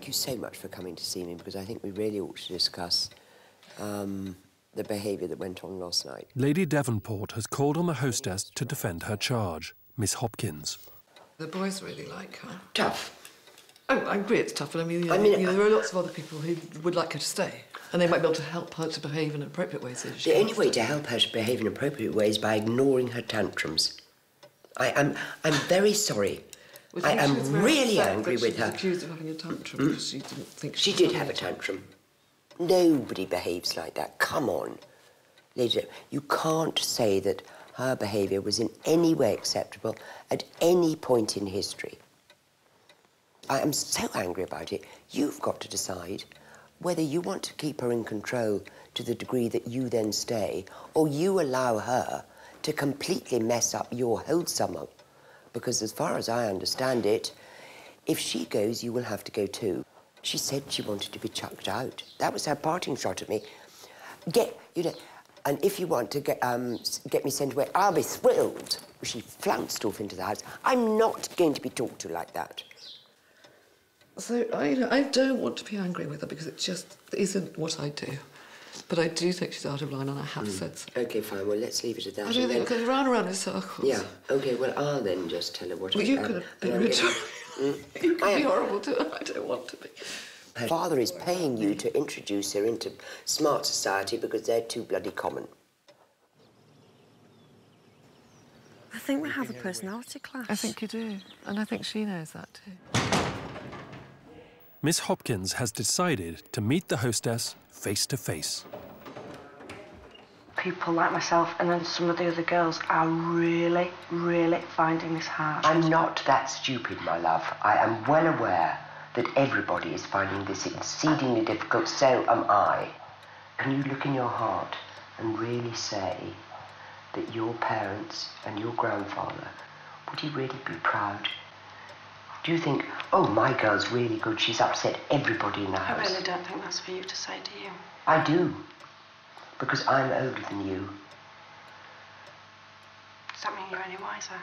thank you so much for coming to see me, because I think we really ought to discuss the behaviour that went on last night. Lady Devonport has called on the hostess to defend her charge, Miss Hopkins. The boys really like her. Tough. Oh, I agree it's tough, but I mean, there are lots of other people who would like her to stay, and they might be able to help her to behave in appropriate ways. The only way to help her to behave in appropriate ways is by ignoring her tantrums. I'm very sorry. Well, I am really angry with her. She was accused of having a tantrum because she didn't think she did have a tantrum. Nobody behaves like that. Come on. Lady, you can't say that her behaviour was in any way acceptable at any point in history. I am so angry about it. You've got to decide whether you want to keep her in control to the degree that you then stay, or you allow her to completely mess up your whole summer. Because as far as I understand it, if she goes, you will have to go too. She said she wanted to be chucked out. That was her parting shot at me. And if you want to get me sent away, I'll be thrilled. She flounced off into the house. I'm not going to be talked to like that. So I don't want to be angry with her because it just isn't what I do. But I do think she's out of line, and I have said so. OK, fine. Well, let's leave it at that. I do think it goes round and round in circles. Yeah. OK, well, I'll then just tell her what... Well, you could have been rude. You could be horrible to her. I don't want to be. Her father is paying you to introduce her into smart society because they're too bloody common. I think we have a personality clash. I think you do. And I think she knows that too. Miss Hopkins has decided to meet the hostess face to face. People like myself and then some of the other girls are really, really finding this hard. I'm not that stupid, my love. I am well aware that everybody is finding this exceedingly difficult, so am I. Can you look in your heart and really say that your parents and your grandfather, would he really be proud? Do you think, oh, my girl's really good, she's upset everybody in the house? I really don't think that's for you to say, do you? I do, because I'm older than you. Does that mean you're any wiser?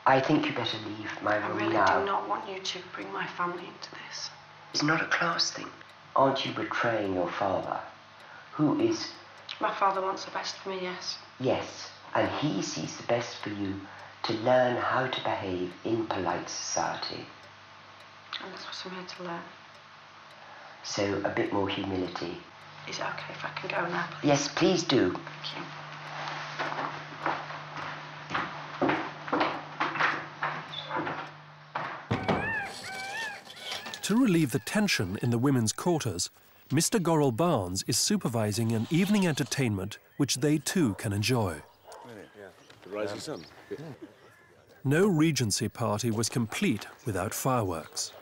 I think you better leave my room now. I really do not want you to bring my family into this. It's not a class thing. Aren't you betraying your father? Who is... My father wants the best for me, yes. Yes, and he sees the best for you to learn how to behave in polite society. And that's what I'm here to learn. So, a bit more humility. Is it OK if I can go now, please? Yes, please do. Thank you. To relieve the tension in the women's quarters, Mr. Gorrell Barnes is supervising an evening entertainment which they too can enjoy. The rising sun. No Regency party was complete without fireworks.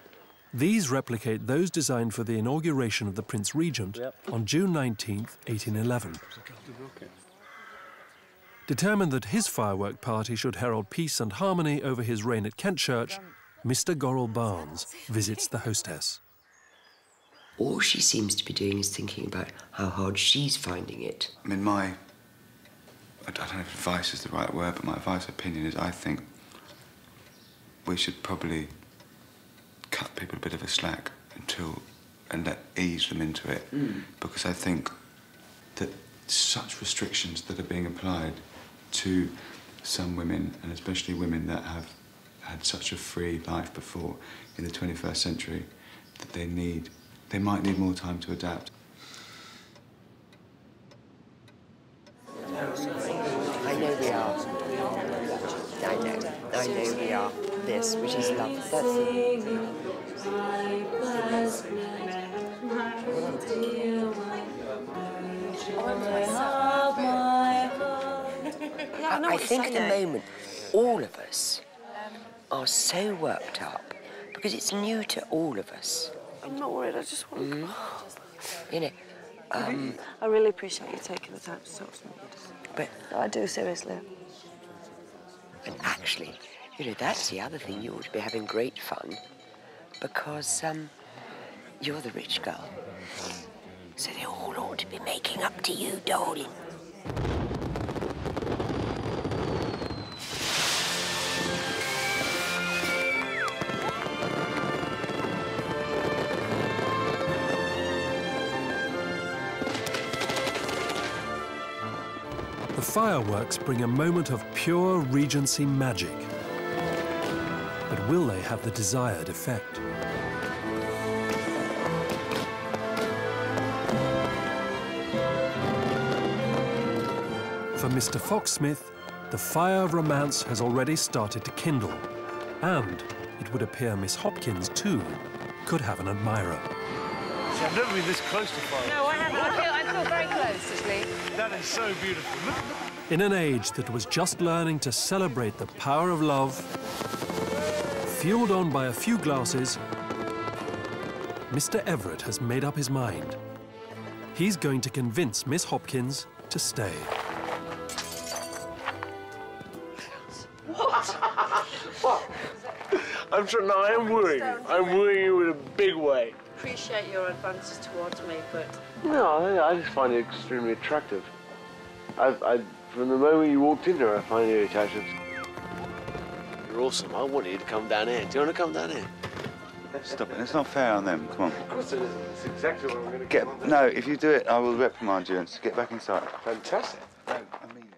These replicate those designed for the inauguration of the Prince Regent on June 19th, 1811. Determined that his firework party should herald peace and harmony over his reign at Kent Church, Mr. Gorrell Barnes visits the hostess. All she seems to be doing is thinking about how hard she's finding it. I mean, I don't know if advice is the right word, but my advice opinion is I think we should probably cut people a bit of a slack and ease them into it. Because I think that such restrictions that are being applied to some women, and especially women that have had such a free life before in the 21st century, that they might need more time to adapt. I know we are. I know we are. This, which is love. That's it. I think at the moment, all of us are so worked up because it's new to all of us. I'm not worried, I just want to go. You know, I really appreciate you taking the time to talk to me. But I do, seriously. And actually, you know, that's the other thing. You ought to be having great fun because you're the rich girl. So they all ought to be making up to you, darling. The fireworks bring a moment of pure Regency magic. But will they have the desired effect? For Mr. Foxsmith, the fire of romance has already started to kindle. And it would appear Miss Hopkins, too, could have an admirer. See, I've never been this close to fire. No, I haven't. I feel very close, actually. That is so beautiful. Look. In an age that was just learning to celebrate the power of love, fueled on by a few glasses, Mr. Everett has made up his mind. He's going to convince Miss Hopkins to stay. I'm sure. No, I am wooing you. I'm wooing you in a big way. Appreciate your advances towards me, but No, I just find it extremely attractive. From the moment you walked in here, I find you attractive. You're awesome. I want you to come down here. Do you want to come down here? Stop it. It's not fair on them. Come on. Of course it isn't. It's exactly what I'm going to Get. No, if you do it, I will reprimand you and get back inside. Fantastic. No, I mean it.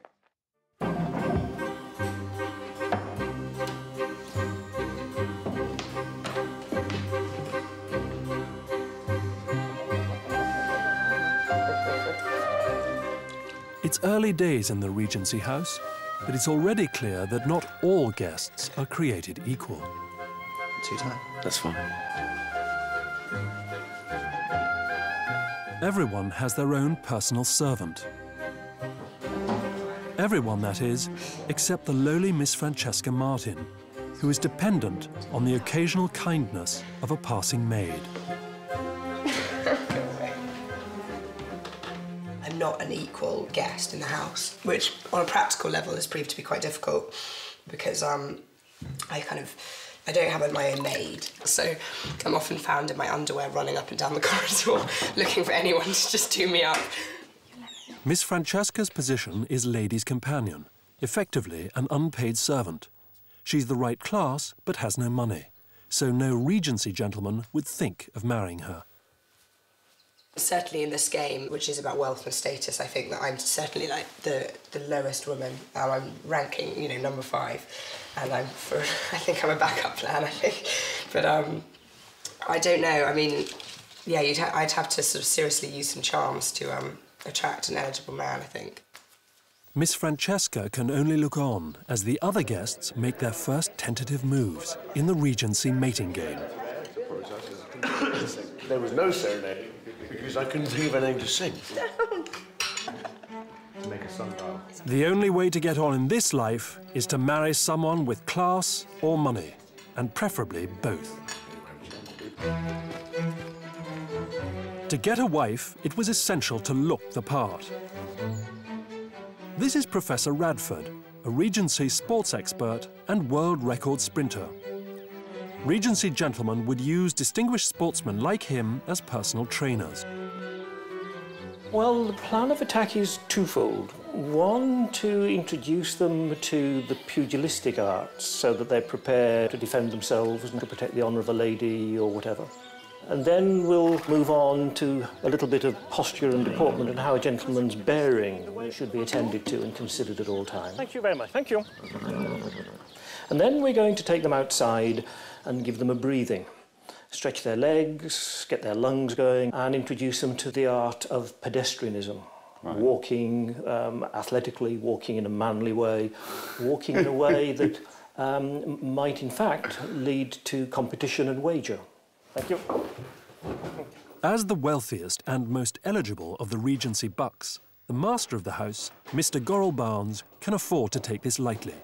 It's early days in the Regency House, but it's already clear that not all guests are created equal. Tea time? That's fine. Everyone has their own personal servant. Everyone, that is, except the lowly Miss Francesca Martin, who is dependent on the occasional kindness of a passing maid. I'm not an equal guest in the house, which on a practical level has proved to be quite difficult because I don't have my own maid, so I'm often found in my underwear running up and down the corridor looking for anyone to just do me up. Miss Francesca's position is lady's companion, effectively an unpaid servant. She's the right class, but has no money, so no Regency gentleman would think of marrying her. Certainly in this game, which is about wealth and status, I think that I'm certainly like the lowest woman. I'm ranking, you know, number 5, and I think I'm a backup plan, I think. But I don't know. I mean, yeah, I'd have to sort of seriously use some charms to attract an eligible man, I think. Miss Francesca can only look on as the other guests make their first tentative moves in the Regency mating game. There was no serenade because I couldn't think of anything to sing. Make a sundial. The only way to get on in this life is to marry someone with class or money, and preferably both. To get a wife, it was essential to look the part. This is Professor Radford, a Regency sports expert and world record sprinter. Regency gentlemen would use distinguished sportsmen like him as personal trainers. Well, the plan of attack is twofold. One, to introduce them to the pugilistic arts so that they're prepared to defend themselves and to protect the honour of a lady or whatever. And then we'll move on to a little bit of posture and deportment and how a gentleman's bearing should be attended to and considered at all times. Thank you very much. Thank you. And then we're going to take them outside and give them a breathing. Stretch their legs, get their lungs going, and introduce them to the art of pedestrianism. Right. Walking athletically, walking in a manly way, walking in a way that might in fact lead to competition and wager. Thank you. As the wealthiest and most eligible of the Regency bucks, the master of the house, Mr. Gorrell Barnes, can afford to take this lightly.